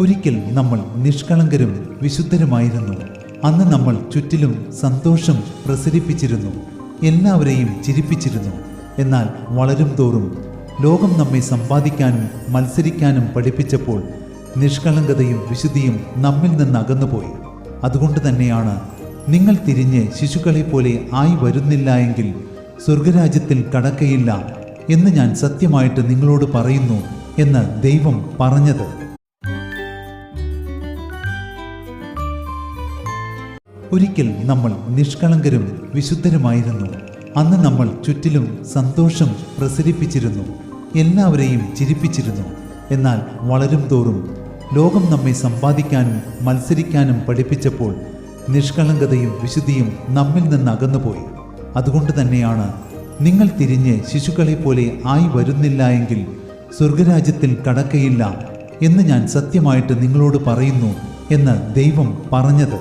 ഒരിക്കൽ നമ്മൾ നിഷ്കളങ്കരും വിശുദ്ധരുമായിരുന്നു. അന്ന് നമ്മൾ ചുറ്റിലും സന്തോഷം പ്രസരിപ്പിച്ചിരുന്നു, എല്ലാവരെയും ചിരിപ്പിച്ചിരുന്നു. എന്നാൽ വളരും തോറും ലോകം നമ്മെ സമ്പാദിക്കാനും മത്സരിക്കാനും പഠിപ്പിച്ചപ്പോൾ നിഷ്കളങ്കതയും വിശുദ്ധിയും നമ്മിൽ നിന്ന് അകന്നുപോയി. അതുകൊണ്ട് തന്നെയാണ് നിങ്ങൾ തിരിഞ്ഞ് ശിശുക്കളെ പോലെ ആയി വരുന്നില്ല എങ്കിൽ സ്വർഗരാജ്യത്തിൽ കടക്കയില്ല എന്ന് ഞാൻ സത്യമായിട്ട് നിങ്ങളോട് പറയുന്നു എന്ന് ദൈവം പറഞ്ഞത്. ഒരിക്കൽ നമ്മൾ നിഷ്കളങ്കരും വിശുദ്ധരുമായിരുന്നു. അന്ന് നമ്മൾ ചുറ്റിലും സന്തോഷം പ്രസരിപ്പിച്ചിരുന്നു, എല്ലാവരെയും ചിരിപ്പിച്ചിരുന്നു. എന്നാൽ വളരും തോറും ലോകം നമ്മെ സമ്പാദിക്കാനും മത്സരിക്കാനും പഠിപ്പിച്ചപ്പോൾ നിഷ്കളങ്കതയും വിശുദ്ധിയും നമ്മിൽ നിന്ന് അകന്നുപോയി. അതുകൊണ്ട് തന്നെയാണ് നിങ്ങൾ തിരിഞ്ഞ് ശിശുക്കളെ പോലെ ആയി വരുന്നില്ല എങ്കിൽ സ്വർഗരാജ്യത്തിൽ കടക്കയില്ല എന്ന് ഞാൻ സത്യമായിട്ട് നിങ്ങളോട് പറയുന്നു എന്ന് ദൈവം പറഞ്ഞത്.